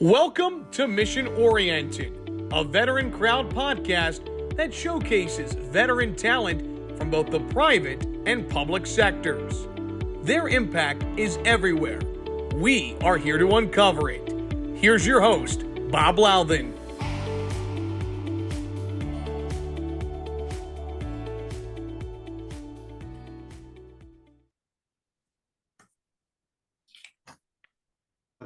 Welcome to Mission Oriented, a VeteranCrowd podcast that showcases veteran talent from both the private and public sectors. Their impact is everywhere. We are here to uncover it. Here's your host, Bob Louthen.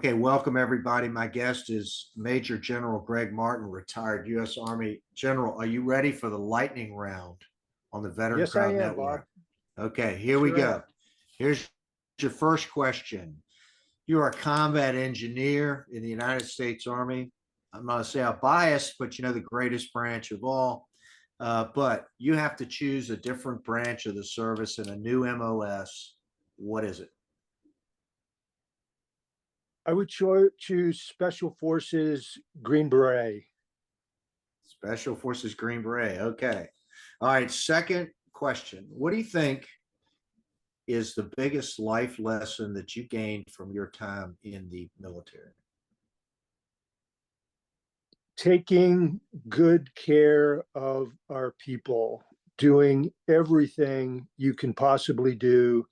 Okay, welcome everybody. My guest is Major General Gregg Martin, retired U.S. Army General. Are you ready for the lightning round on the VeteranCrowd Network? Bob. Okay, here we go. Here's your first question. You are a combat engineer in the United States Army. I'm not going to say I'm biased, but you know, the greatest branch of all. But you have to choose a different branch of the service in a new MOS. What is it? I would choose Special Forces Green Beret. Special Forces Green Beret. Okay. All right. Second question. What do you think is the biggest life lesson that you gained from your time in the military? Taking good care of our people, doing everything you can possibly do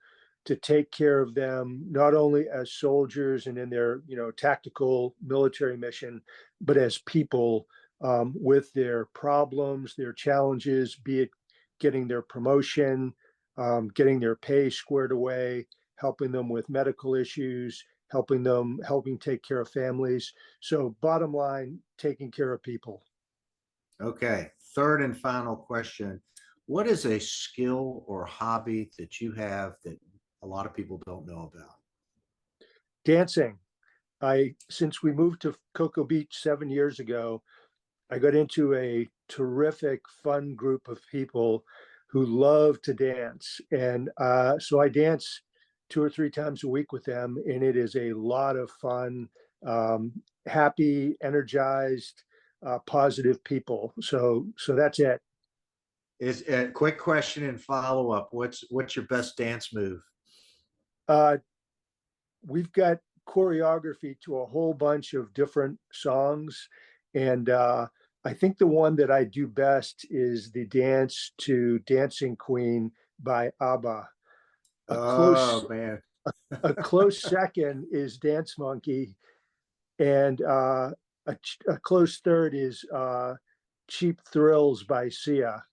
to take care of them, not only as soldiers and in their, tactical military mission, but as people with their problems, their challenges, be it getting their promotion, getting their pay squared away, helping them with medical issues, helping take care of families. So bottom line, taking care of people. Okay. Third and final question. What is a skill or hobby that you have that a lot of people don't know about? Dancing. Since we moved to Cocoa Beach 7 years ago, I got into a terrific, fun group of people who love to dance. And so I dance 2 or 3 times a week with them, and it is a lot of fun, happy, energized, positive people. So that's it. Is a quick question and follow up. What's your best dance move? We've got choreography to a whole bunch of different songs. And I think the one that I do best is the dance to Dancing Queen by ABBA. Man. A close second is Dance Monkey. And a close third is Cheap Thrills by Sia.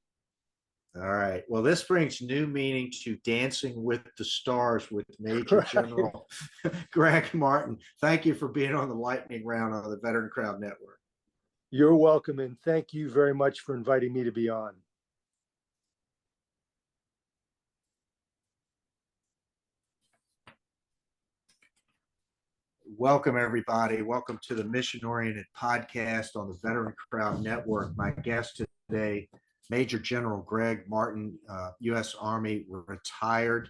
All right. Well, this brings new meaning to Dancing with the Stars with Major General Gregg Martin. Thank you for being on the lightning round on the VeteranCrowd Network. You're welcome, and thank you very much for inviting me to be on. Welcome, everybody. Welcome to the Mission Oriented podcast on the VeteranCrowd Network. My guest today, Major General Gregg Martin, U.S. Army, retired.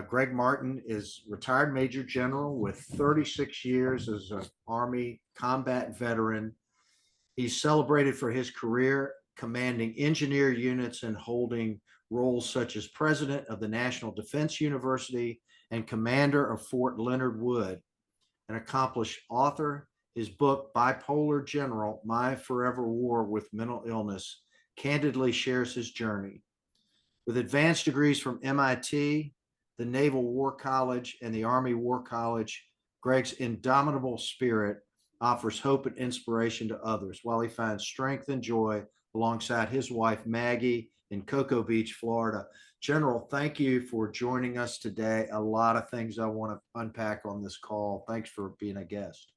Gregg Martin is retired Major General with 36 years as an Army combat veteran. He's celebrated for his career commanding engineer units and holding roles such as President of the National Defense University and Commander of Fort Leonard Wood. An accomplished author, his book, BIPOLAR GENERAL, My Forever War with Mental Illness, candidly shares his journey. With advanced degrees from MIT, the Naval War College, and the Army War College, Gregg's indomitable spirit offers hope and inspiration to others while he finds strength and joy alongside his wife, Maggie, in Cocoa Beach, Florida. General, thank you for joining us today. A lot of things I want to unpack on this call. Thanks for being a guest.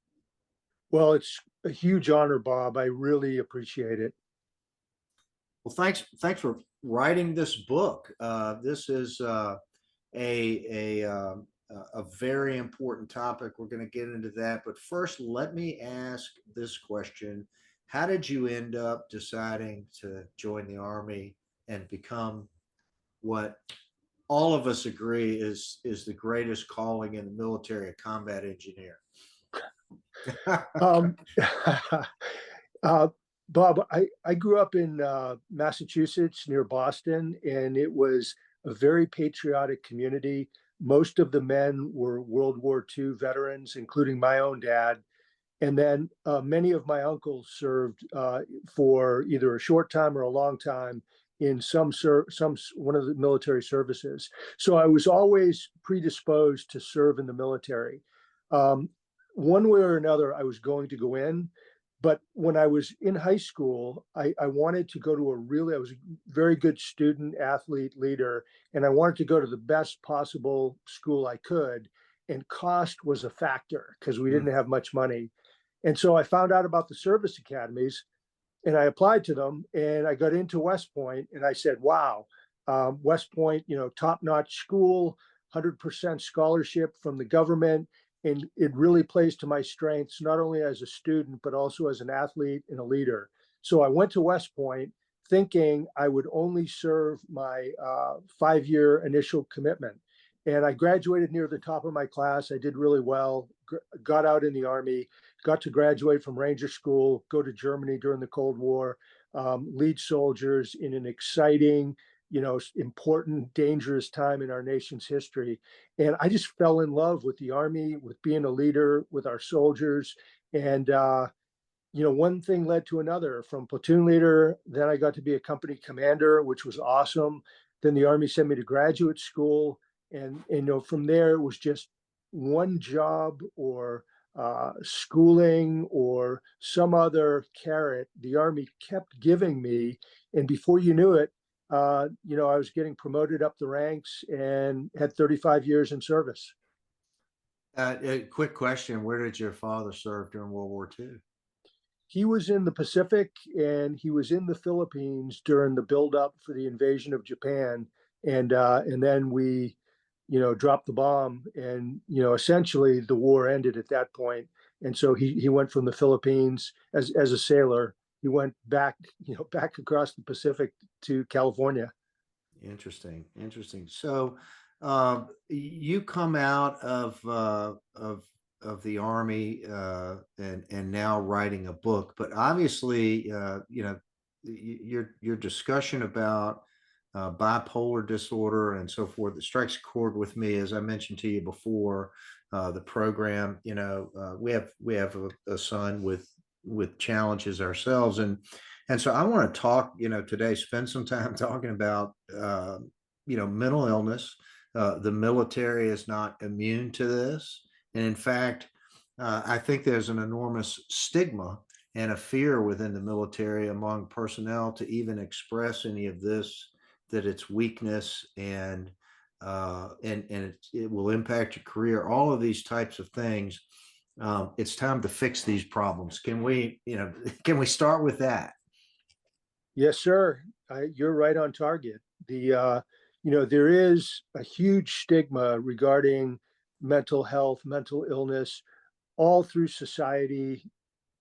Well, it's a huge honor, Bob. I really appreciate it. Well, thanks for writing this book. This is a very important topic. We're going to get into that. But first, let me ask this question. How did you end up deciding to join the Army and become what all of us agree is the greatest calling in the military, a combat engineer? Bob, I grew up in Massachusetts near Boston, and it was a very patriotic community. Most of the men were World War II veterans, including my own dad. And then many of my uncles served for either a short time or a long time in some one of the military services. So I was always predisposed to serve in the military. Um, One way or another, I was going to go in. But when I was in high school, I wanted to go to I was a very good student, athlete, leader, and I wanted to go to the best possible school I could. And cost was a factor because we Mm. didn't have much money. And so I found out about the service academies and I applied to them and I got into West Point and I said, wow, West Point, top-notch school, 100% scholarship from the government. And it really plays to my strengths, not only as a student, but also as an athlete and a leader. So I went to West Point thinking I would only serve my 5-year initial commitment. And I graduated near the top of my class. I did really well, got out in the Army, got to graduate from Ranger School, go to Germany during the Cold War, lead soldiers in an exciting, important, dangerous time in our nation's history. And I just fell in love with the Army, with being a leader, with our soldiers. And, one thing led to another. From platoon leader, then I got to be a company commander, which was awesome. Then the Army sent me to graduate school. And from there, it was just one job or schooling or some other carrot the Army kept giving me. And before you knew it, I was getting promoted up the ranks and had 35 years in service. A quick question: where did your father serve during World War II? He was in the Pacific and he was in the Philippines during the buildup for the invasion of Japan. And then we, dropped the bomb and, essentially the war ended at that point. And so he went from the Philippines as a sailor. He went back, back across the Pacific to California. Interesting. So, you come out of the Army and now writing a book, but obviously, your discussion about bipolar disorder and so forth, it strikes a chord with me. As I mentioned to you before, the program, we have a son with challenges ourselves, and so I want to talk, today, spend some time talking about, mental illness. The military is not immune to this. And in fact, I think there's an enormous stigma and a fear within the military among personnel to even express any of this, that it's weakness and it will impact your career, all of these types of things. It's time to fix these problems. Can we start with that? Yes, sir. You're right on target. There is a huge stigma regarding mental health, mental illness, all through society,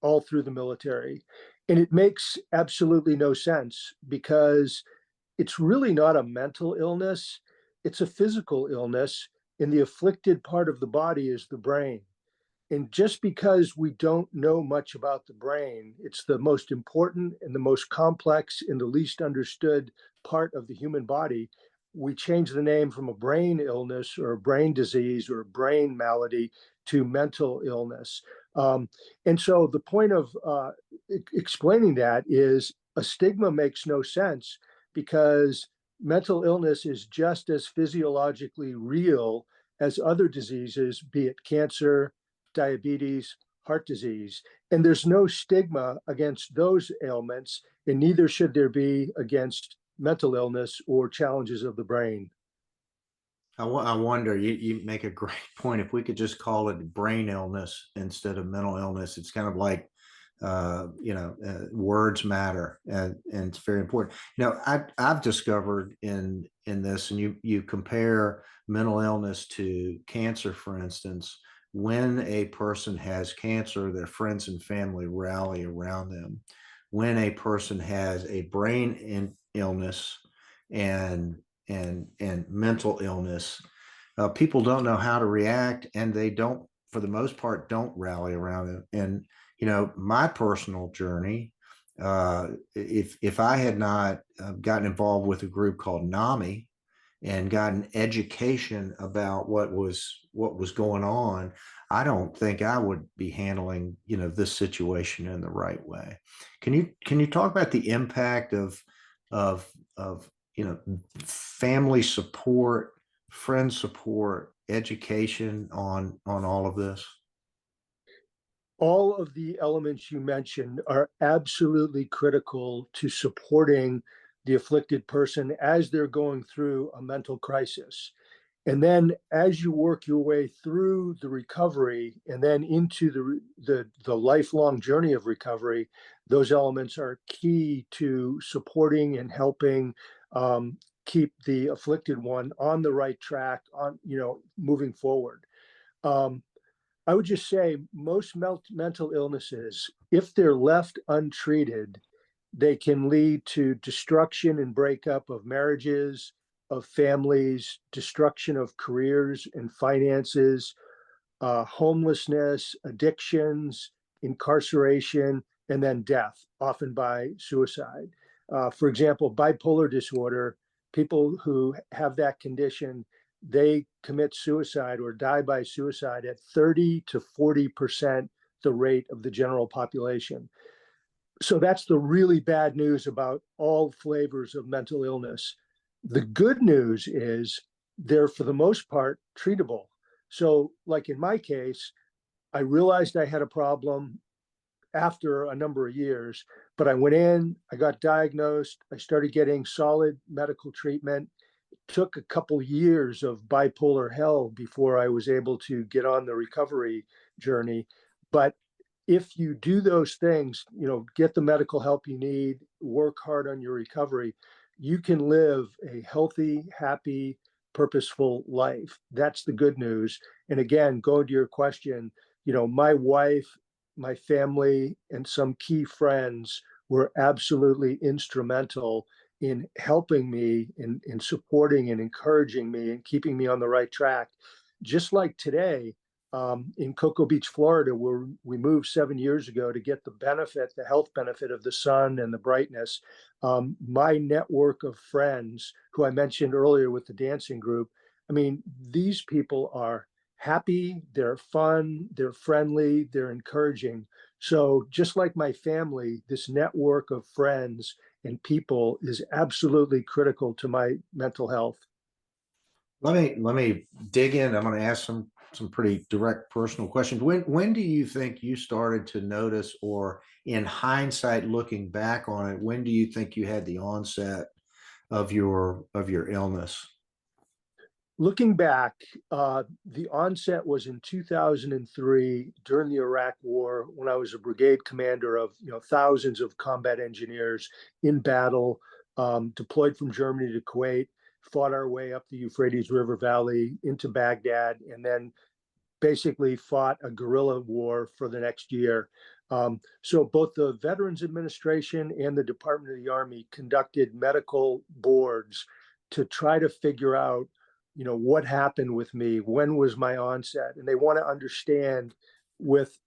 all through the military. And it makes absolutely no sense because it's really not a mental illness, it's a physical illness. And the afflicted part of the body is the brain. And just because we don't know much about the brain, it's the most important and the most complex and the least understood part of the human body. We change the name from a brain illness or a brain disease or a brain malady to mental illness. And so the point of explaining that is a stigma makes no sense because mental illness is just as physiologically real as other diseases, be it cancer, diabetes, heart disease. And there's no stigma against those ailments, and neither should there be against mental illness or challenges of the brain. I wonder, you make a great point. If we could just call it brain illness instead of mental illness, it's kind of like, words matter, and it's very important. I've discovered in this, and you compare mental illness to cancer, for instance. When a person has cancer, their friends and family rally around them. When a person has a brain illness and mental illness, people don't know how to react, and they don't, for the most part, don't rally around it. And my personal journey, if I had not gotten involved with a group called NAMI and gotten education about what was going on, I don't think I would be handling, this situation in the right way. Can you talk about the impact of family support, friend support, education on all of this? All of the elements you mentioned are absolutely critical to supporting the afflicted person as they're going through a mental crisis. And then as you work your way through the recovery and then into the lifelong journey of recovery, those elements are key to supporting and helping keep the afflicted one on the right track, on moving forward. I would just say most mental illnesses, if they're left untreated, they can lead to destruction and breakup of marriages, of families, destruction of careers and finances, homelessness, addictions, incarceration, and then death, often by suicide. For example, bipolar disorder, people who have that condition, they commit suicide or die by suicide at 30 to 40% the rate of the general population. So that's the really bad news about all flavors of mental illness. The good news is they're, for the most part, treatable. So, like in my case, I realized I had a problem after a number of years, but I went in, I got diagnosed, I started getting solid medical treatment. It took a couple years of bipolar hell before I was able to get on the recovery journey. But if you do those things, get the medical help you need, work hard on your recovery, you can live a healthy, happy, purposeful life. That's the good news. And again, going to your question, my wife, my family, and some key friends were absolutely instrumental in helping me, in supporting and encouraging me and keeping me on the right track. Just like today, in Cocoa Beach, Florida, where we moved 7 years ago to get the health benefit of the sun and the brightness. My network of friends, who I mentioned earlier with the dancing group, I mean, these people are happy, they're fun, they're friendly, they're encouraging. So just like my family, this network of friends and people is absolutely critical to my mental health. Let me dig in. I'm going to ask some pretty direct personal questions. When do you think you started to notice, or in hindsight, looking back on it, when do you think you had the onset of your illness? Looking back, the onset was in 2003 during the Iraq War, when I was a brigade commander of thousands of combat engineers in battle, deployed from Germany to Kuwait, fought our way up the Euphrates River Valley into Baghdad, and then basically fought a guerrilla war for the next year. So both the Veterans Administration and the Department of the Army conducted medical boards to try to figure out, what happened with me, when was my onset, and they want to understand with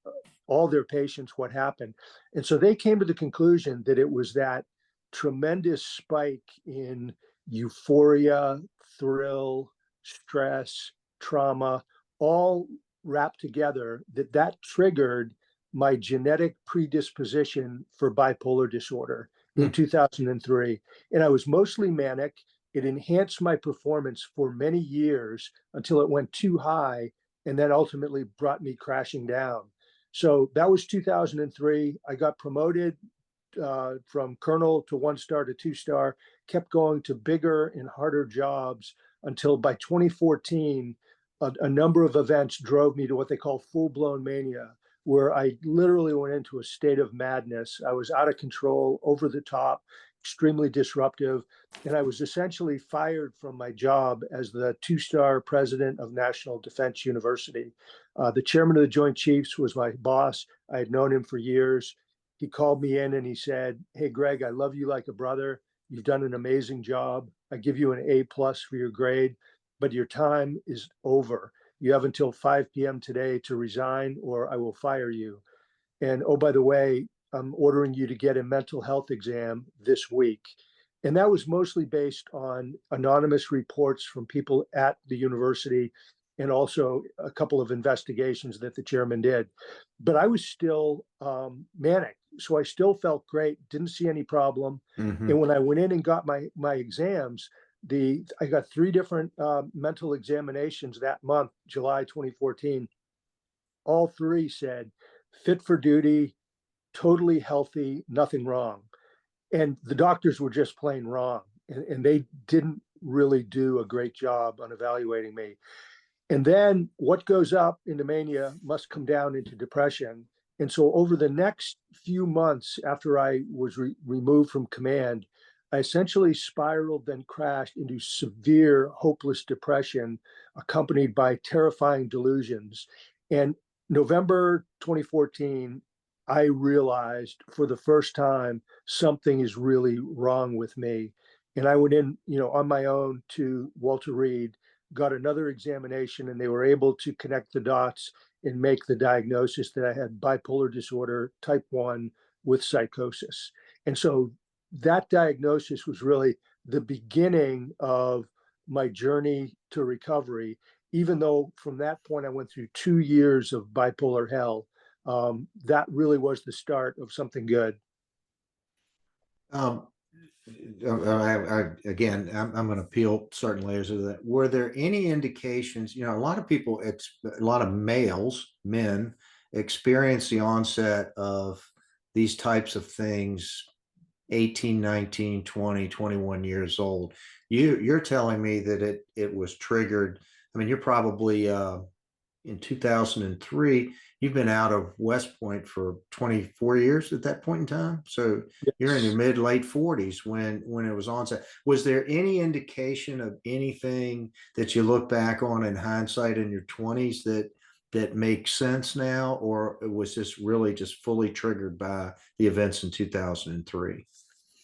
all their patients what happened. And so they came to the conclusion that it was that tremendous spike in euphoria, thrill, stress, trauma, all wrapped together, that triggered my genetic predisposition for bipolar disorder in 2003. And I was mostly manic. It enhanced my performance for many years until it went too high and then ultimately brought me crashing down. So that was 2003. I got promoted from colonel to 1-star to 2-star, kept going to bigger and harder jobs until by 2014, a number of events drove me to what they call full-blown mania, where I literally went into a state of madness. I was out of control, over the top, extremely disruptive, and I was essentially fired from my job as the 2-star president of National Defense University. The chairman of the Joint Chiefs was my boss. I had known him for years. He called me in and he said, "Hey, Greg, I love you like a brother. You've done an amazing job. I give you an A+ for your grade, but your time is over. You have until 5 p.m. today to resign or I will fire you. And oh, by the way, I'm ordering you to get a mental health exam this week." And that was mostly based on anonymous reports from people at the university and also a couple of investigations that the chairman did. But I was still manic, so I still felt great, didn't see any problem. And when I went in and got my exams, I got 3 different mental examinations that month, July 2014. All 3 said fit for duty, totally healthy, nothing wrong. And the doctors were just plain wrong. And they didn't really do a great job on evaluating me. And then what goes up into mania must come down into depression. And so over the next few months after I was removed from command, I essentially spiraled, then crashed into severe, hopeless depression, accompanied by terrifying delusions. And November 2014, I realized for the first time something is really wrong with me. And I went in, on my own to Walter Reed, got another examination, and they were able to connect the dots and make the diagnosis that I had bipolar disorder type 1 with psychosis. And so that diagnosis was really the beginning of my journey to recovery, even though from that point I went through 2 years of bipolar hell. That really was the start of something good. Again, I'm going to peel certain layers of that. Were there any indications? A lot of people, a lot of men experience the onset of these types of things 18, 19, 20, 21 years old. You're telling me that it was triggered. I mean, you're probably in 2003, you've been out of West Point for 24 years at that point in time. So Yes. You're in your late 40s when it was onset. Was there any indication of anything that you look back on in hindsight in your 20s that makes sense now, or was this really just fully triggered by the events in 2003?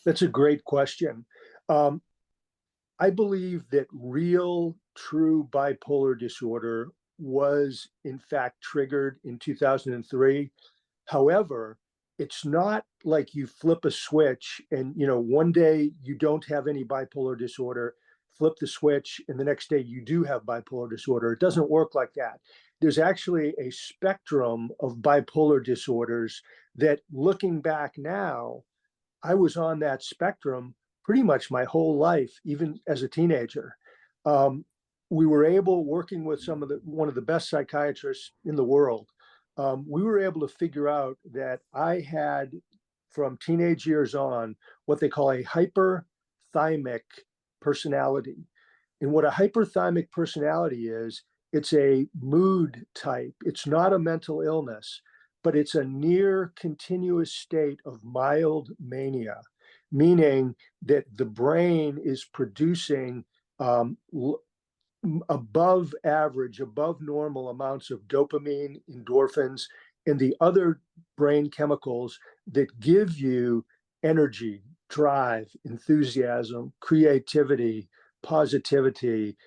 That's a great question. I believe that real, true bipolar disorder was in fact triggered in 2003. However, it's not like you flip a switch and one day you don't have any bipolar disorder, flip the switch, and the next day you do have bipolar disorder. It doesn't work like that. There's actually a spectrum of bipolar disorders that, looking back now, I was on that spectrum pretty much my whole life, even as a teenager. We were able, working with one of the best psychiatrists in the world, we were able to figure out that I had, from teenage years on, what they call a hyperthymic personality. And what a hyperthymic personality is, it's a mood type. It's not a mental illness, but it's a near continuous state of mild mania, meaning that the brain is producing above average, above normal amounts of dopamine, endorphins, and the other brain chemicals that give you energy, drive, enthusiasm, creativity, positivity,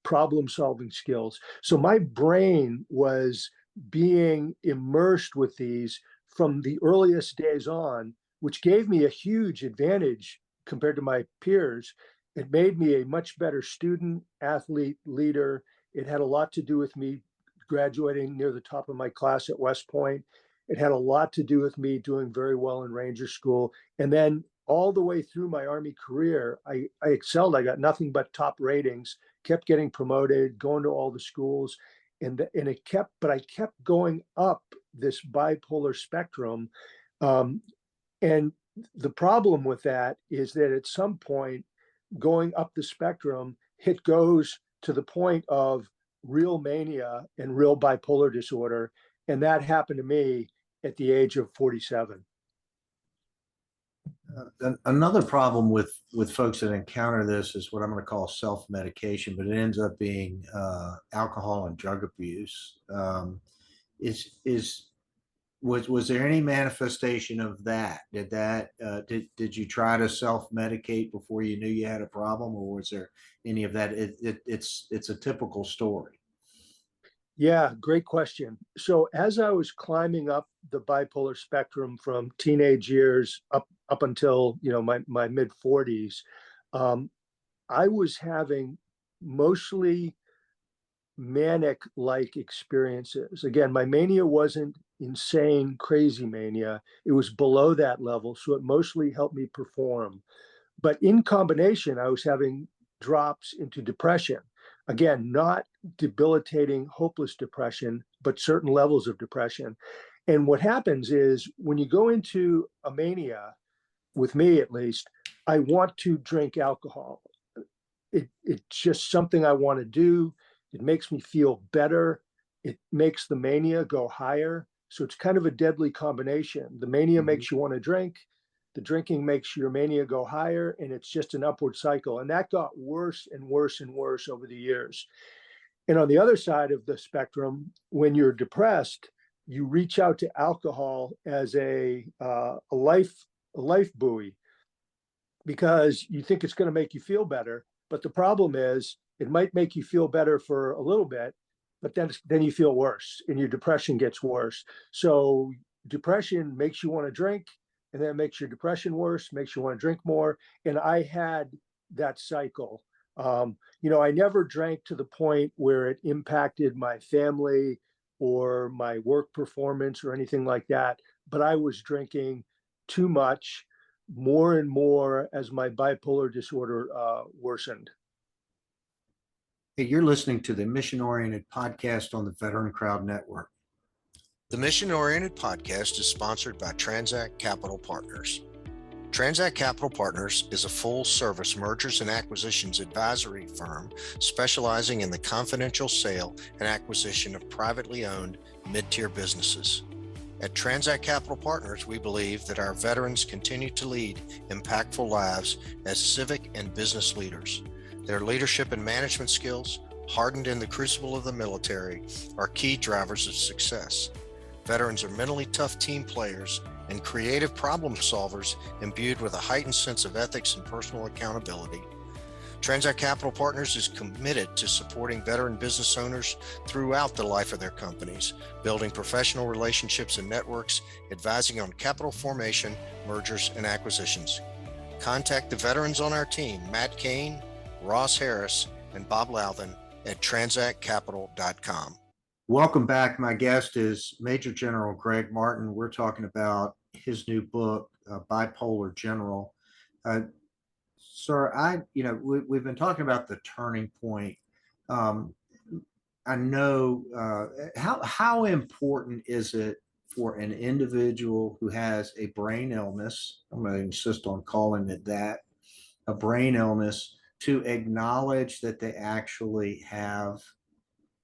problem-solving skills. So my brain was being immersed with these from the earliest days on, which gave me a huge advantage compared to my peers. It made me a much better student, athlete, leader. It had a lot to do with me graduating near the top of my class at West Point. It had a lot to do with me doing very well in Ranger School. And then all the way through my Army career, I excelled. I got nothing but top ratings, kept getting promoted, going to all the schools. And I kept going up this bipolar spectrum. And the problem with that is that at some point, going up the spectrum, it goes to the point of real mania and real bipolar disorder. And that happened to me at the age of 47. Another problem with folks that encounter this is what I'm going to call self-medication, but it ends up being alcohol and drug abuse. Was there any manifestation of that? Did you try to self-medicate before you knew you had a problem, or was there any of that? It's a typical story. Yeah, great question. So as I was climbing up the bipolar spectrum from teenage years up until my mid 40s, I was having mostly manic-like experiences. Again, my mania wasn't insane, crazy mania. It was below that level, so it mostly helped me perform. But in combination, I was having drops into depression. Again, not debilitating, hopeless depression, but certain levels of depression. And what happens is when you go into a mania, with me at least, I want to drink alcohol. It's just something I want to do. It makes me feel better. It makes the mania go higher. So it's kind of a deadly combination. The mania makes you want to drink. The drinking makes your mania go higher, and it's just an upward cycle. And that got worse and worse and worse over the years. And on the other side of the spectrum, when you're depressed, you reach out to alcohol as a life buoy, because you think it's going to make you feel better. But the problem is it might make you feel better for a little bit, but then you feel worse and your depression gets worse. So depression makes you want to drink, and then it makes your depression worse, makes you want to drink more. And I had that cycle. I never drank to the point where it impacted my family or my work performance or anything like that. But I was drinking too much, more and more, as my bipolar disorder worsened. Hey, you're listening to the Mission Oriented Podcast on the Veteran Crowd Network. The Mission Oriented Podcast is sponsored by Transact Capital Partners. Transact Capital Partners is a full-service mergers and acquisitions advisory firm specializing in the confidential sale and acquisition of privately owned mid-tier businesses. At Transact Capital Partners, we believe that our veterans continue to lead impactful lives as civic and business leaders. Their leadership and management skills, hardened in the crucible of the military, are key drivers of success. Veterans are mentally tough team players and creative problem solvers imbued with a heightened sense of ethics and personal accountability. Transact Capital Partners is committed to supporting veteran business owners throughout the life of their companies, building professional relationships and networks, advising on capital formation, mergers, and acquisitions. Contact the veterans on our team, Matt Kane, Ross Harris, and Bob Louthen at transactcapital.com. Welcome back. My guest is Major General Gregg Martin. We're talking about his new book, Bipolar General. Sir, we've been talking about the turning point. I know how important is it for an individual who has a brain illness? I'm going to insist on calling it that, a brain illness, to acknowledge that they actually have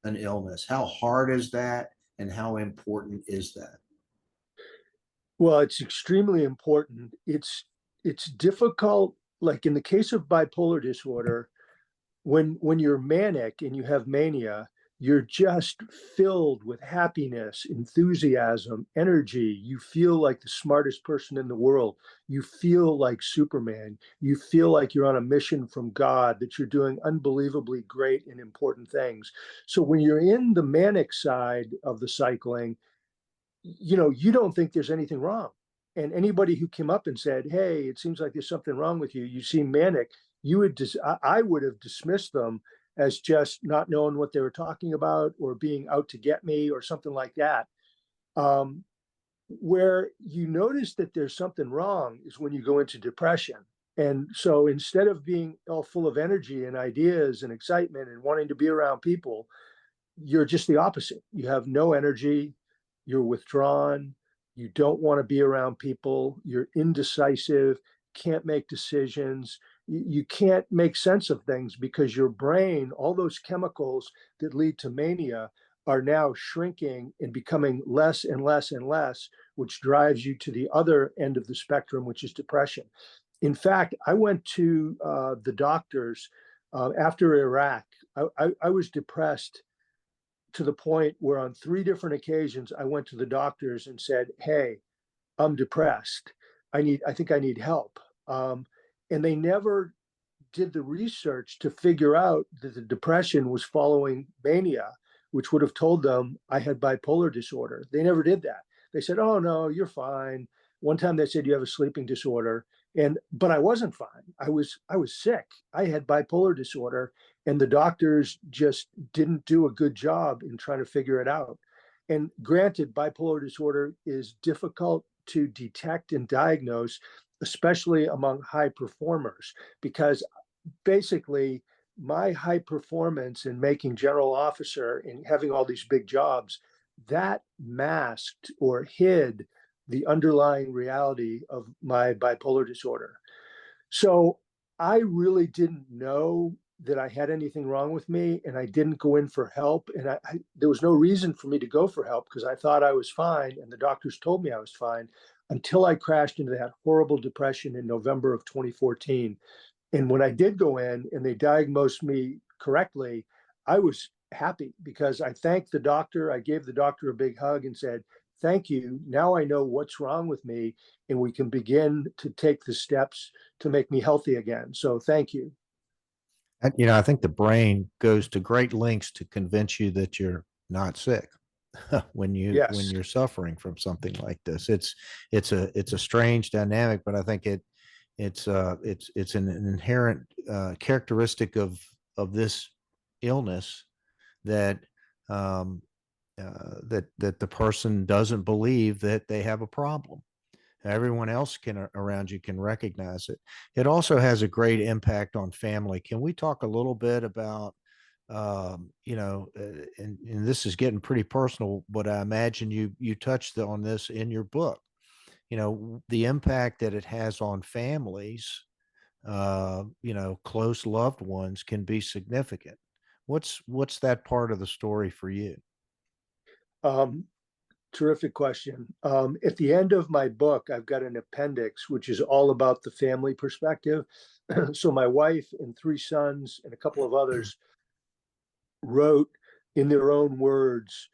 an illness. How hard is that, and how important is that? Well, it's extremely important. It's difficult. Like in the case of bipolar disorder, when you're manic and you have mania, you're just filled with happiness, enthusiasm, energy. You feel like the smartest person in the world. You feel like Superman. You feel like you're on a mission from God, that you're doing unbelievably great and important things. So when you're in the manic side of the cycling, you don't think there's anything wrong. And anybody who came up and said, hey, it seems like there's something wrong with you, you seem manic, I would have dismissed them as just not knowing what they were talking about, or being out to get me, or something like that. Where you notice that there's something wrong is when you go into depression. And so instead of being all full of energy and ideas and excitement and wanting to be around people, you're just the opposite. You have no energy, you're withdrawn, you don't want to be around people, you're indecisive, can't make decisions, you can't make sense of things, because your brain, all those chemicals that lead to mania, are now shrinking and becoming less and less and less, which drives you to the other end of the spectrum, which is depression. In fact, I went to the doctors after Iraq. I was depressed to the point where on 3 different occasions I went to the doctors and said, hey, I'm depressed. I think I need help. And they never did the research to figure out that the depression was following mania, which would have told them I had bipolar disorder. They never did that. They said, oh no, you're fine. One time they said you have a sleeping disorder. But I wasn't fine. I was sick. I had bipolar disorder, And the doctors just didn't do a good job in trying to figure it out. And granted, bipolar disorder is difficult to detect and diagnose, especially among high performers, because basically my high performance in making general officer and having all these big jobs, that masked or hid the underlying reality of my bipolar disorder. So I really didn't know that I had anything wrong with me, and I didn't go in for help. And there was no reason for me to go for help because I thought I was fine, and the doctors told me I was fine until I crashed into that horrible depression in November of 2014. And when I did go in and they diagnosed me correctly, I was happy because I thanked the doctor. I gave the doctor a big hug and said, "Thank you. Now I know what's wrong with me, and we can begin to take the steps to make me healthy again. So thank you." I think the brain goes to great lengths to convince you that you're not sick when Yes. you're suffering from something like this. It's a strange dynamic, but I think it's an inherent characteristic of this illness that that the person doesn't believe that they have a problem. Everyone else around you can recognize it. It also has a great impact on family. Can we talk a little bit about, and this is getting pretty personal, but I imagine you touched on this in your book. The impact that it has on families, close loved ones can be significant. What's that part of the story for you? Um, Terrific question. At the end of my book, I've got an appendix, which is all about the family perspective. So my wife and three sons and a couple of others wrote in their own words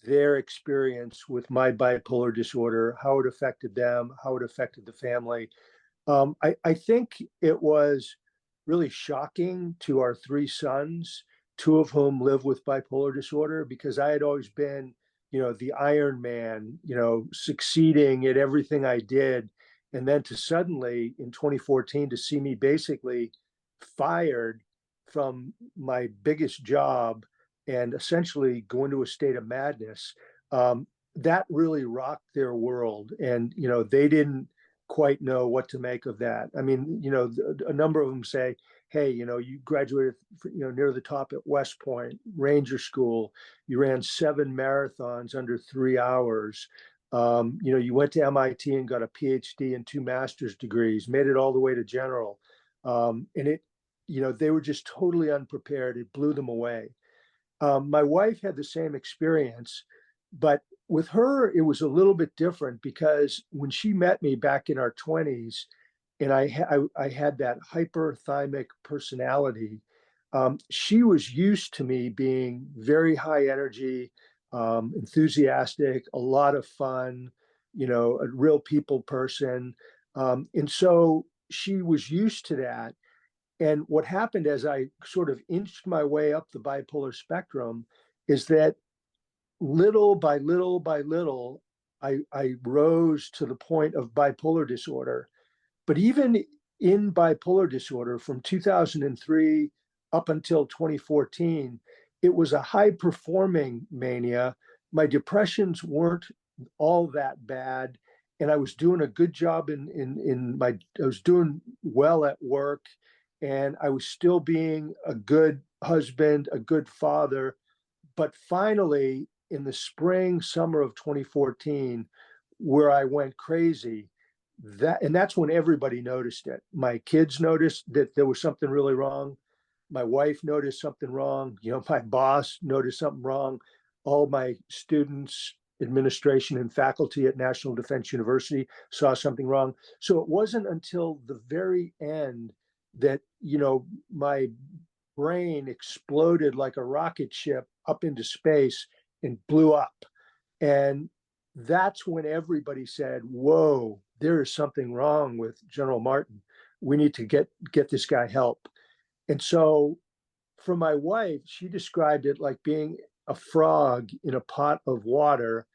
their experience with my bipolar disorder, how it affected them, how it affected the family. I think it was really shocking to our three sons, two of whom live with bipolar disorder, because I had always been, the Iron Man, succeeding at everything I did. And then to suddenly in 2014 to see me basically fired from my biggest job and essentially go into a state of madness, that really rocked their world. And, they didn't quite know what to make of that. I mean, a number of them say, "Hey, you graduated, near the top at West Point, Ranger School. You ran 7 marathons under 3 hours. You went to MIT and got a PhD and 2 master's degrees, made it all the way to general." And they were just totally unprepared. It blew them away. My wife had the same experience, but with her, it was a little bit different because when she met me back in our 20s, and I had that hyperthymic personality, she was used to me being very high energy, enthusiastic, a lot of fun, a real people person. And so she was used to that. And what happened as I sort of inched my way up the bipolar spectrum is that little by little by little, I rose to the point of bipolar disorder. But even in bipolar disorder from 2003 up until 2014, it was a high performing mania. My depressions weren't all that bad. And I was doing a good job I was doing well at work, and I was still being a good husband, a good father. But finally, in the spring, summer of 2014, where I went crazy, that's when everybody noticed it. My kids noticed that there was something really wrong. My wife noticed something wrong. My boss noticed something wrong. All my students, administration, and faculty at National Defense University saw something wrong. So it wasn't until the very end that, my brain exploded like a rocket ship up into space and blew up. And that's when everybody said, "Whoa, there is something wrong with General Martin. We need to get this guy help." And so for my wife, she described it like being a frog in a pot of water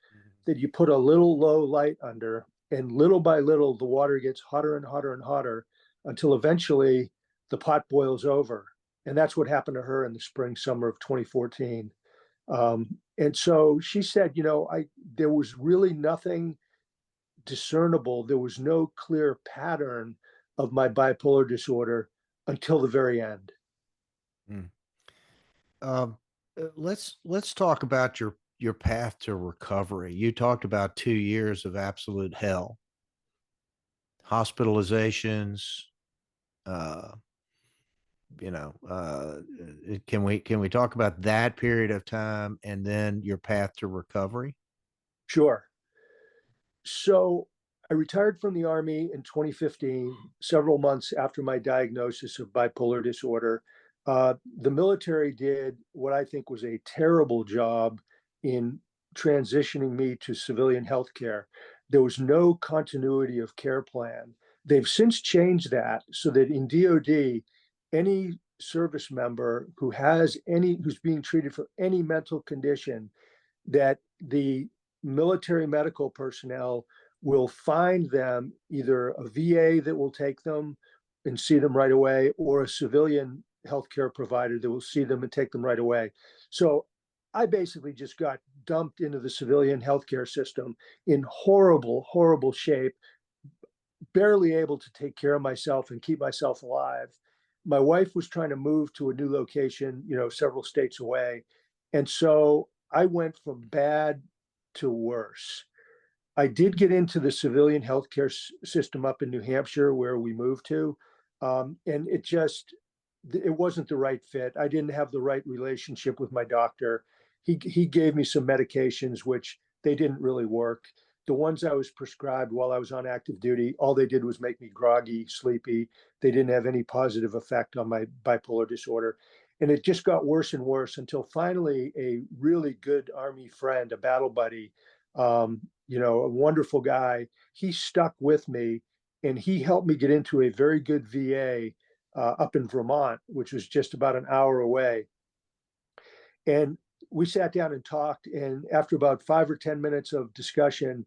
that you put a little low light under, and little by little, the water gets hotter and hotter and hotter until eventually the pot boils over. And that's what happened to her in the spring, summer of 2014. And so she said, there was really nothing discernible. There was no clear pattern of my bipolar disorder until the very end. Mm. Let's talk about your path to recovery. You talked about 2 years of absolute hell, hospitalizations. Uh, can we talk about that period of time and then your path to recovery? Sure. So I retired from the Army in 2015, several months after my diagnosis of bipolar disorder. The military did what I think was a terrible job in transitioning me to civilian healthcare. There was no continuity of care plan. They've since changed that so that in DoD, any service member who's being treated for any mental condition, that the military medical personnel will find them either a VA that will take them and see them right away, or a civilian healthcare provider that will see them and take them right away. So I basically just got dumped into the civilian healthcare system in horrible, horrible shape, barely able to take care of myself and keep myself alive. My wife was trying to move to a new location, several states away. And so I went from bad to worse. I did get into the civilian healthcare system up in New Hampshire where we moved to. And it wasn't the right fit. I didn't have the right relationship with my doctor. He gave me some medications, which they didn't really work. The ones I was prescribed while I was on active duty, all they did was make me groggy, sleepy. They didn't have any positive effect on my bipolar disorder. And it just got worse and worse until finally a really good Army friend, a battle buddy, a wonderful guy, he stuck with me and he helped me get into a very good VA up in Vermont, which was just about an hour away. And we sat down and talked. And after about 5 or 10 minutes of discussion,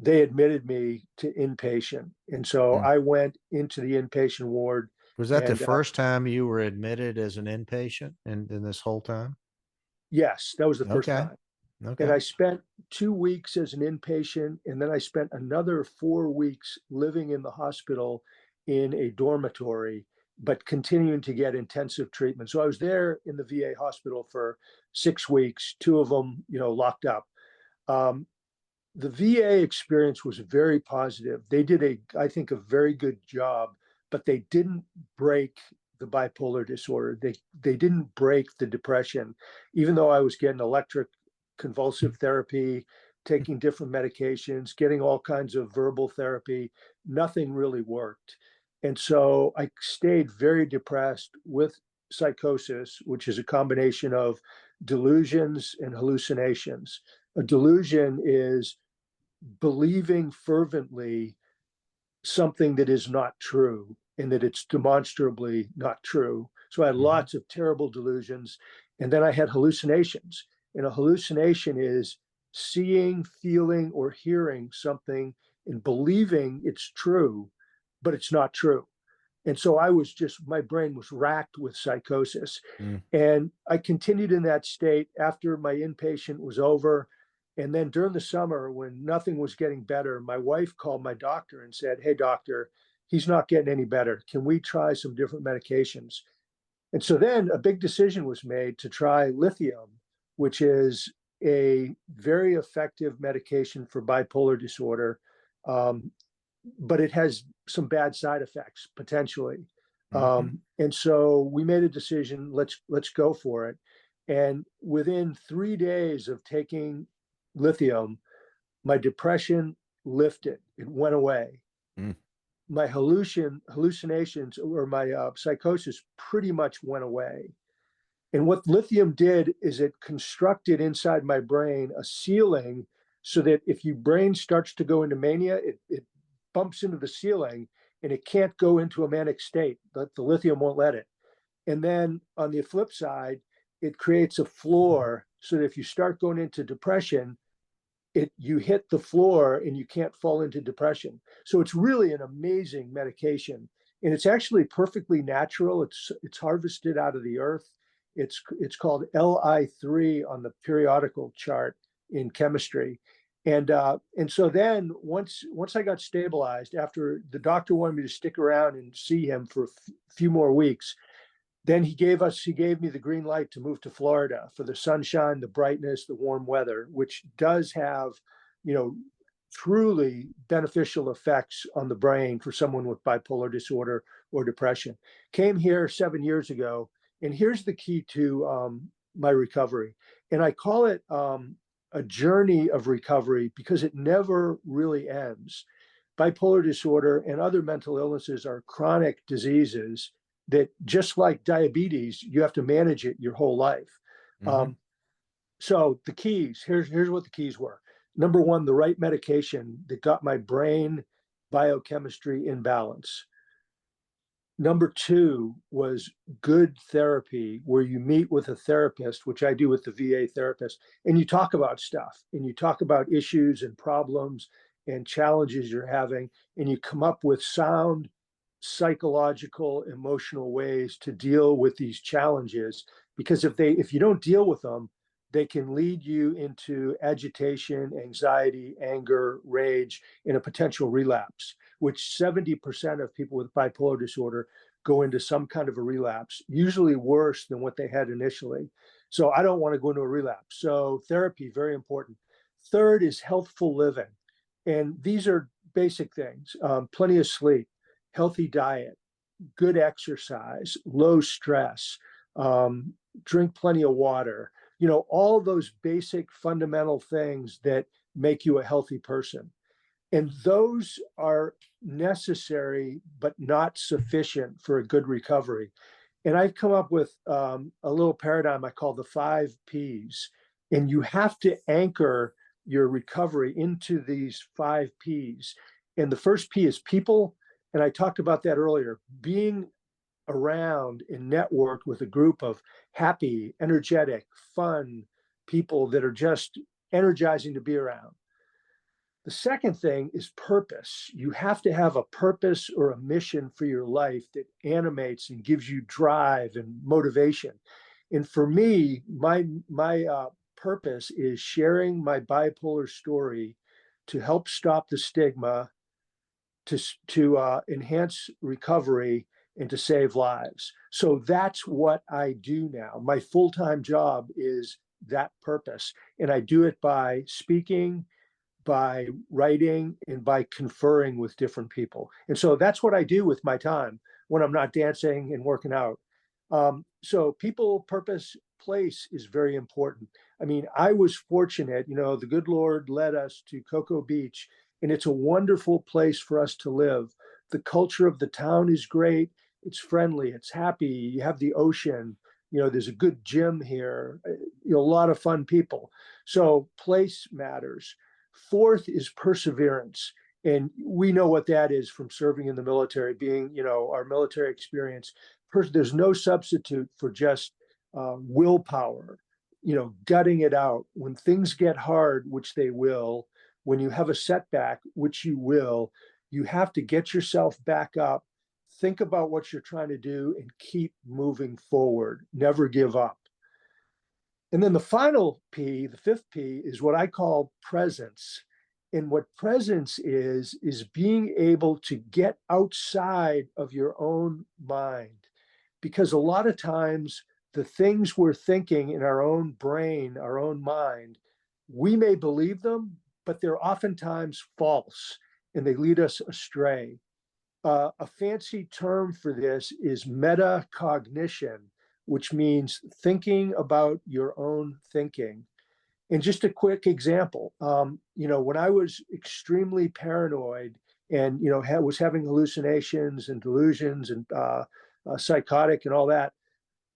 they admitted me to inpatient. And so I went into the inpatient ward. Was that the first time you were admitted as an inpatient in this whole time? Yes, that was the first time. Okay. And I spent 2 weeks as an inpatient, and then I spent another 4 weeks living in the hospital in a dormitory, but continuing to get intensive treatment. So I was there in the VA hospital for 6 weeks, 2 of them, locked up. The VA experience was very positive. They did I think, a very good job, but they didn't break the bipolar disorder. They didn't break the depression, even though I was getting electric convulsive therapy, taking different medications, getting all kinds of verbal therapy. Nothing really worked. And so I stayed very depressed with psychosis, which is a combination of delusions and hallucinations. A delusion is believing fervently something that is not true and that it's demonstrably not true. So I had lots of terrible delusions. And then I had hallucinations. And a hallucination is seeing, feeling, or hearing something and believing it's true, but it's not true. And so my brain was racked with psychosis. And I continued in that state after my inpatient was over. And then during the summer, when nothing was getting better, my wife called my doctor and said, "Hey, doctor, he's not getting any better. Can we try some different medications?" And so then a big decision was made to try lithium, which is a very effective medication for bipolar disorder. But it has some bad side effects potentially. And so we made a decision, let's go for it. And within 3 days of taking lithium, my depression lifted, it went away. My hallucinations or my psychosis pretty much went away. And what lithium did is it constructed inside my brain a ceiling so that if your brain starts to go into mania, it bumps into the ceiling and it can't go into a manic state. The lithium won't let it. And then on the flip side, it creates a floor so that if you start going into depression, you hit the floor and you can't fall into depression. So it's really an amazing medication. And it's actually perfectly natural. It's harvested out of the earth. It's called Li3 on the periodical chart in chemistry. And so then once I got stabilized, after the doctor wanted me to stick around and see him for a few more weeks, then he gave me the green light to move to Florida for the sunshine, the brightness, the warm weather, which does have, truly beneficial effects on the brain for someone with bipolar disorder or depression. Came here 7 years ago, and here's the key to my recovery. And I call it a journey of recovery because it never really ends. Bipolar disorder and other mental illnesses are chronic diseases that, just like diabetes, you have to manage it your whole life. Mm-hmm. So the keys, here's what the keys were. Number one, the right medication that got my brain biochemistry in balance. Number two was good therapy, where you meet with a therapist, which I do with the VA therapist, and you talk about stuff, and you talk about issues and problems and challenges you're having, and you come up with sound psychological, emotional ways to deal with these challenges. Because if you don't deal with them, they can lead you into agitation, anxiety, anger, rage, and a potential relapse, which 70% of people with bipolar disorder go into some kind of a relapse, usually worse than what they had initially. So I don't want to go into a relapse. So therapy, very important. Third is healthful living. And these are basic things: plenty of sleep, healthy diet, good exercise, low stress, drink plenty of water, all those basic fundamental things that make you a healthy person. And those are necessary, but not sufficient for a good recovery. And I've come up with a little paradigm I call the 5 Ps. And you have to anchor your recovery into these 5 Ps. And the first P is people. And I talked about that earlier, being around and networked with a group of happy, energetic, fun people that are just energizing to be around. The second thing is purpose. You have to have a purpose or a mission for your life that animates and gives you drive and motivation. And for me, my purpose is sharing my bipolar story to help stop the stigma, to enhance recovery, and to save lives. So that's what I do now. My full-time job is that purpose. And I do it by speaking, by writing, and by conferring with different people. And so that's what I do with my time when I'm not dancing and working out. So people, purpose, place is very important. I mean, I was fortunate, the good Lord led us to Cocoa Beach, and it's a wonderful place for us to live. The culture of the town is great. It's friendly, it's happy. You have the ocean, there's a good gym here, a lot of fun people. So place matters. Fourth is perseverance. And we know what that is from serving in the military, being, our military experience. There's no substitute for just willpower, gutting it out. When things get hard, which they will, when you have a setback, which you will, you have to get yourself back up, think about what you're trying to do, and keep moving forward. Never give up. And then the final P, the 5th P, is what I call presence. And what presence is being able to get outside of your own mind. Because a lot of times, the things we're thinking in our own brain, our own mind, we may believe them, but they're oftentimes false, and they lead us astray. A fancy term for this is metacognition, which means thinking about your own thinking. And just a quick example, when I was extremely paranoid and, was having hallucinations and delusions and psychotic and all that,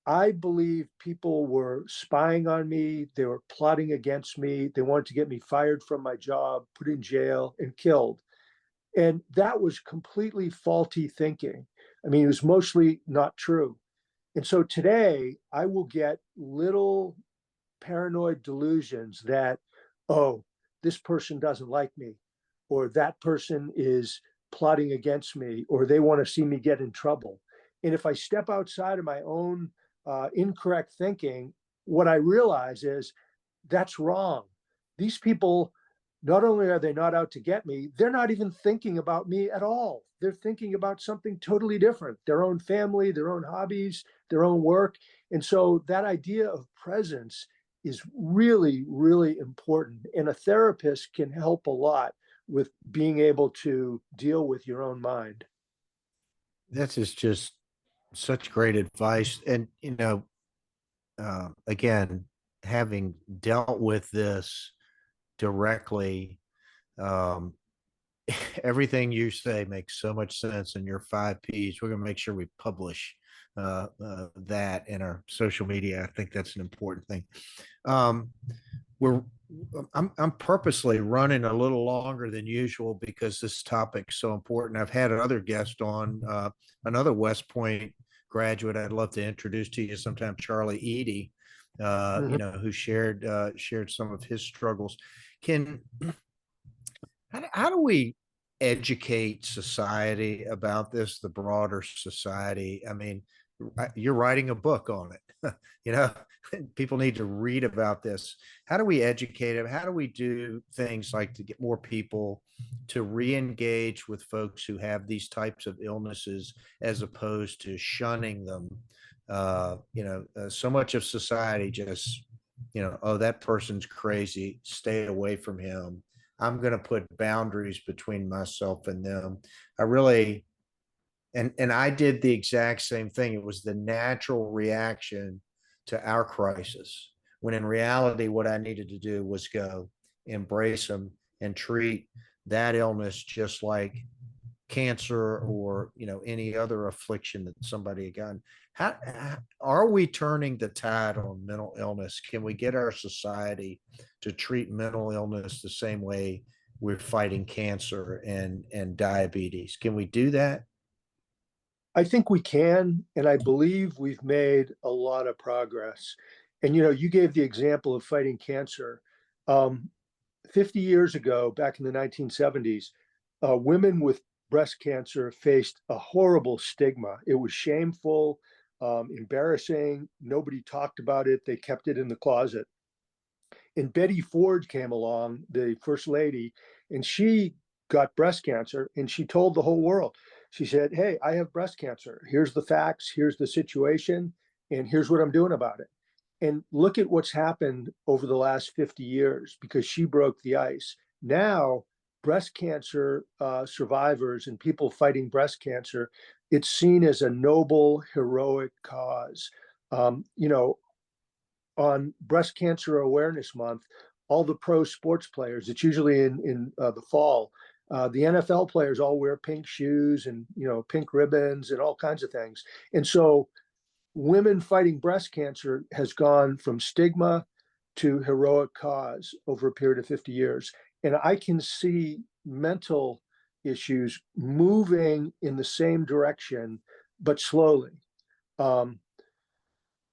I believe people were spying on me. They were plotting against me. They wanted to get me fired from my job, put in jail, and killed. And that was completely faulty thinking. I mean, it was mostly not true. And so today I will get little paranoid delusions that, oh, this person doesn't like me, or that person is plotting against me, or they want to see me get in trouble. And if I step outside of my own incorrect thinking, what I realize is that's wrong. These people, not only are they not out to get me, they're not even thinking about me at all. They're thinking about something totally different, their own family, their own hobbies, their own work. And so that idea of presence is really, really important. And a therapist can help a lot with being able to deal with your own mind. This is just such great advice. And, again, having dealt with this directly, um, everything you say makes so much sense in your 5 Ps. We're going to make sure we publish that in our social media. I think that's an important thing. Um, we're I'm purposely running a little longer than usual because this topic's so important. I've had another guest on, another West Point graduate I'd love to introduce to you sometime, Charlie Eady, who shared some of his struggles. How do we educate society about this, the broader society? I mean, you're writing a book on it. People need to read about this. How do we educate them? How do we do things like to get more people to re-engage with folks who have these types of illnesses as opposed to shunning them? So much of society just, oh, that person's crazy, stay away from him. I'm going to put boundaries between myself and them. I really, and I did the exact same thing. It was the natural reaction to our crisis, when in reality, what I needed to do was go embrace them and treat that illness just like cancer or, any other affliction that somebody had gotten. How are we turning the tide on mental illness? Can we get our society to treat mental illness the same way we're fighting cancer and diabetes? Can we do that? I think we can, and I believe we've made a lot of progress. And you gave the example of fighting cancer. 50 years ago, back in the 1970s, women with breast cancer faced a horrible stigma. It was shameful, embarrassing. Nobody talked about it. They kept it in the closet. And Betty Ford came along, the first lady, and she got breast cancer, and she told the whole world. She said, "Hey, I have breast cancer. Here's the facts. Here's the situation. And here's what I'm doing about it." And look at what's happened over the last 50 years because she broke the ice. Now, breast cancer survivors and people fighting breast cancer, it's seen as a noble, heroic cause. On Breast Cancer Awareness Month, all the pro sports players, it's usually in the fall, the NFL players all wear pink shoes and pink ribbons and all kinds of things. And so women fighting breast cancer has gone from stigma to heroic cause over a period of 50 years. And I can see mental issues moving in the same direction, but slowly.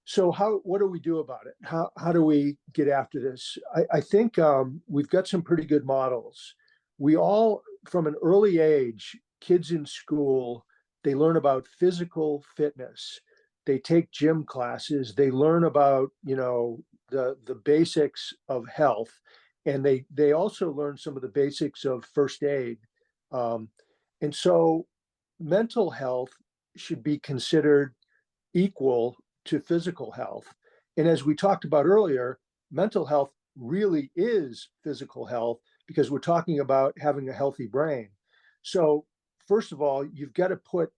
So what do we do about it? How do we get after this? I think we've got some pretty good models. We all, from an early age, kids in school, they learn about physical fitness. They take gym classes. They learn about, the basics of health. And they also learn some of the basics of first aid. And so mental health should be considered equal to physical health. And as we talked about earlier, mental health really is physical health because we're talking about having a healthy brain. So first of all, you've got to put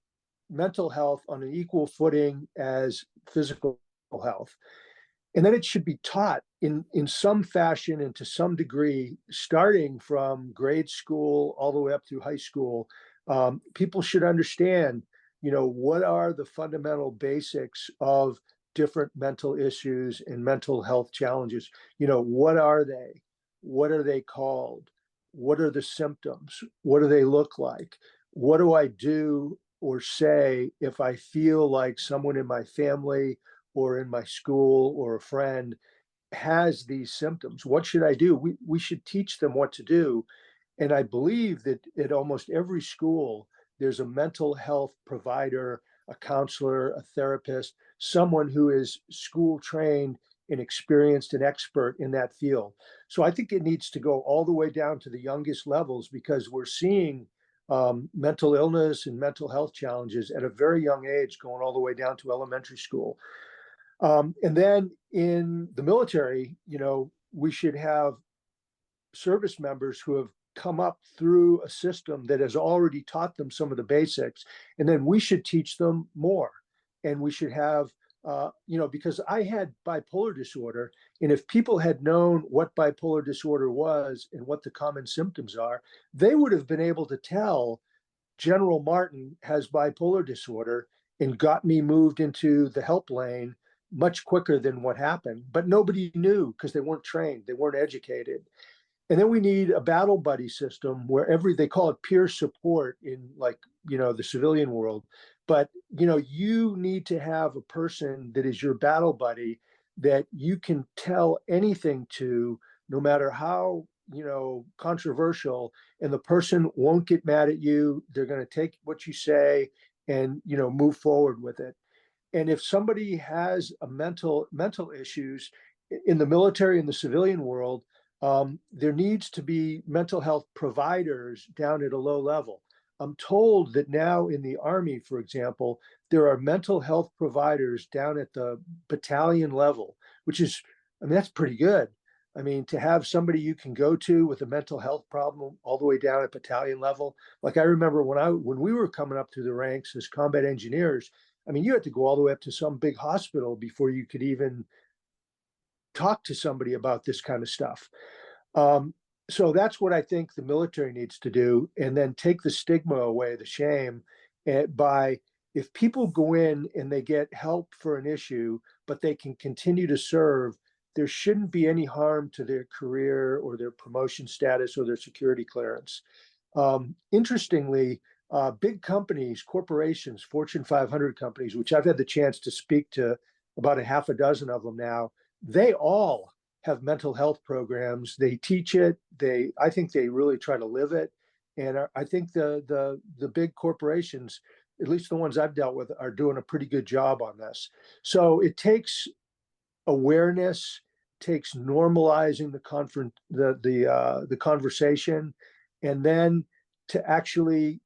mental health on an equal footing as physical health. And then it should be taught in some fashion and to some degree, starting from grade school all the way up through high school. People should understand, what are the fundamental basics of different mental issues and mental health challenges? What are they? What are they called? What are the symptoms? What do they look like? What do I do or say if I feel like someone in my family or in my school or a friend has these symptoms? What should I do? We should teach them what to do. And I believe that at almost every school, there's a mental health provider, a counselor, a therapist, someone who is school trained and experienced and expert in that field. So I think it needs to go all the way down to the youngest levels, because we're seeing mental illness and mental health challenges at a very young age, going all the way down to elementary school. And then in the military, we should have service members who have come up through a system that has already taught them some of the basics, and then we should teach them more. And we should have, because I had bipolar disorder, and if people had known what bipolar disorder was and what the common symptoms are, they would have been able to tell General Martin has bipolar disorder and got me moved into the help lane much quicker than what happened. But nobody knew because they weren't trained, they weren't educated. And then we need a battle buddy system where they call it peer support in, like, the civilian world. But, you need to have a person that is your battle buddy that you can tell anything to, no matter how, controversial, and the person won't get mad at you. They're going to take what you say and, move forward with it. And if somebody has a mental issues in the military and the civilian world, there needs to be mental health providers down at a low level. I'm told that now in the Army, for example, there are mental health providers down at the battalion level, which is, that's pretty good. I mean, to have somebody you can go to with a mental health problem all the way down at battalion level. Like, I remember when we were coming up through the ranks as combat engineers, you had to go all the way up to some big hospital before you could even talk to somebody about this kind of stuff. So that's what I think the military needs to do, and then take the stigma away, the shame, by, if people go in and they get help for an issue, but they can continue to serve, there shouldn't be any harm to their career or their promotion status or their security clearance. Interestingly, big companies, corporations, Fortune 500 companies, which I've had the chance to speak to about a half a dozen of them now, they all have mental health programs. They teach it. I think they really try to live it. And I think the big corporations, at least the ones I've dealt with, are doing a pretty good job on this. So it takes awareness, takes normalizing the conversation, and then to actually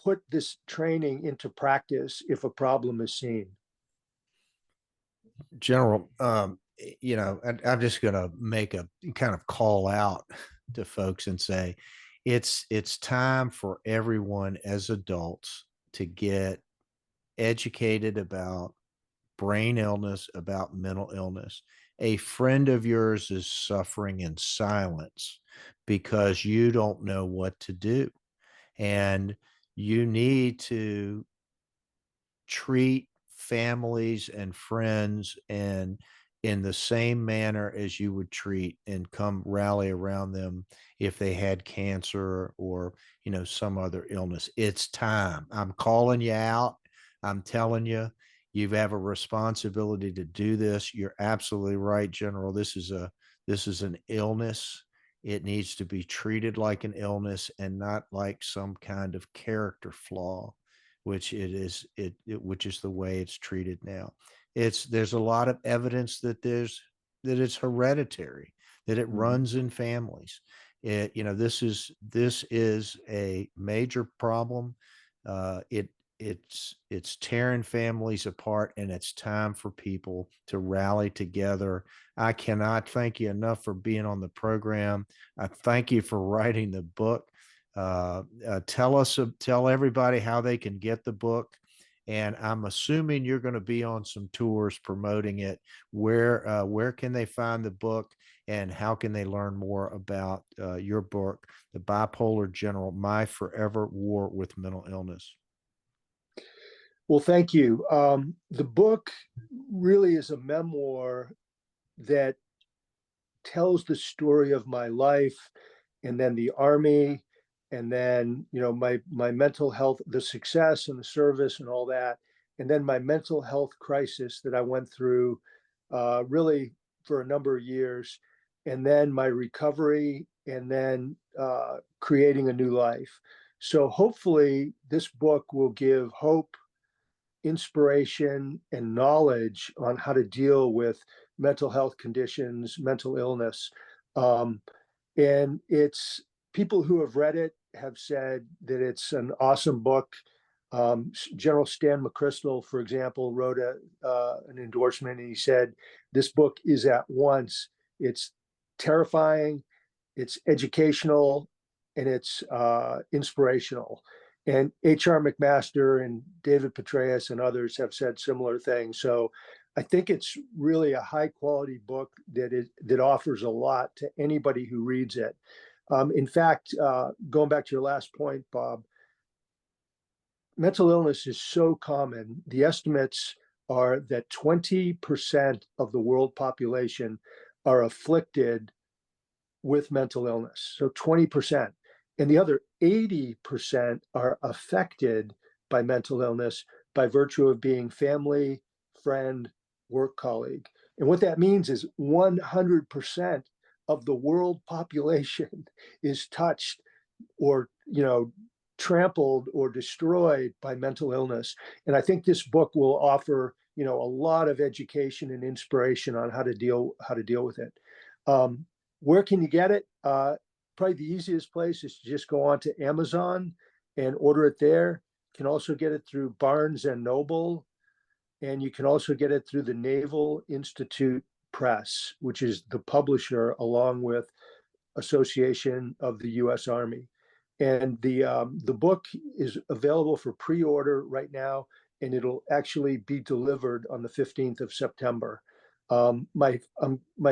put this training into practice if a problem is seen. General, I'm just going to make a kind of call out to folks and say, it's time for everyone as adults to get educated about brain illness, about mental illness. A friend of yours is suffering in silence because you don't know what to do. And you need to treat families and friends and in the same manner as you would treat and come rally around them if they had cancer or, some other illness. It's time. I'm calling you out. I'm telling you, you have a responsibility to do this. You're absolutely right, General. This is an illness. It needs to be treated like an illness and not like some kind of character flaw, which which is the way it's treated now. There's a lot of evidence that it's hereditary, that it runs in families. This is a major problem. It's tearing families apart, and it's time for people to rally together. I cannot thank you enough for being on the program. I thank you for writing the book. Tell everybody how they can get the book. And I'm assuming you're going to be on some tours promoting it. Where can they find the book, and how can they learn more about your book, The Bipolar General: My Forever War with Mental Illness? Well, thank you. The book really is a memoir that tells the story of my life, and then the Army, and then my mental health, the success and the service and all that, and then my mental health crisis that I went through really for a number of years, and then my recovery, and then creating a new life. So hopefully this book will give hope, inspiration, and knowledge on how to deal with mental health conditions, mental illness. And it's people who have read it have said that it's an awesome book. General Stan McChrystal, for example, wrote an endorsement, and he said, this book is at once, it's terrifying, it's educational, and it's inspirational. And H.R. McMaster and David Petraeus and others have said similar things. So I think it's really a high quality book that offers a lot to anybody who reads it. In fact, going back to your last point, Bob, mental illness is so common. The estimates are that 20% of the world population are afflicted with mental illness. So 20%. And the other 80% are affected by mental illness by virtue of being family, friend, work colleague. And what that means is 100% of the world population is touched or, trampled or destroyed by mental illness. And I think this book will offer, a lot of education and inspiration on how to deal with it. Where can you get it? Probably the easiest place is to just go on to Amazon and order it there. You can also get it through Barnes and Noble, and you can also get it through the Naval Institute Press, which is the publisher along with Association of the U.S. Army. And the book is available for pre-order right now, and it'll actually be delivered on the 15th of September. My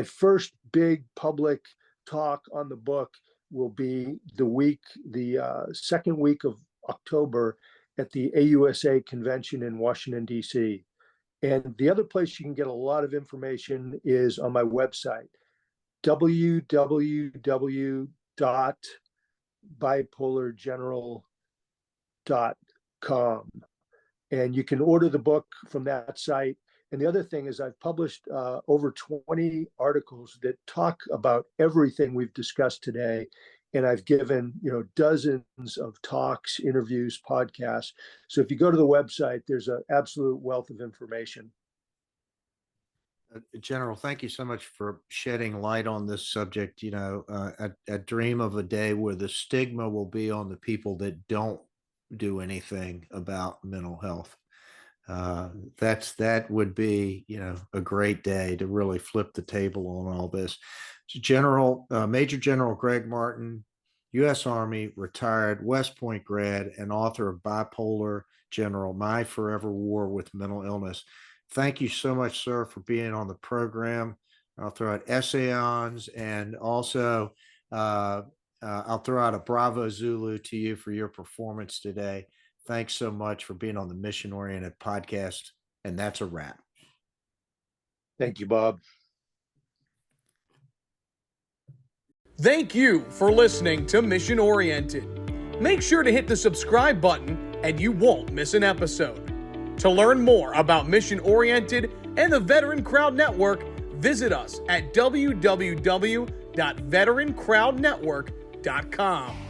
first big public talk on the book will be the second week of October at the AUSA convention in Washington, D.C. And the other place you can get a lot of information is on my website, www.bipolargeneral.com. And you can order the book from that site. And the other thing is I've published over 20 articles that talk about everything we've discussed today. And I've given, dozens of talks, interviews, podcasts. So if you go to the website, there's an absolute wealth of information. General, thank you so much for shedding light on this subject. I dream of a day where the stigma will be on the people that don't do anything about mental health. That would be, a great day to really flip the table on all this. So Major General Gregg Martin, U.S. Army, retired, West Point grad, and author of Bipolar General, My Forever War with Mental Illness. Thank you so much, sir, for being on the program. I'll throw out essays, and also I'll throw out a Bravo Zulu to you for your performance today. Thanks so much for being on the Mission Oriented podcast. And that's a wrap. Thank you, Bob. Thank you for listening to Mission Oriented. Make sure to hit the subscribe button and you won't miss an episode. To learn more about Mission Oriented and the Veteran Crowd Network, visit us at www.veterancrowdnetwork.com.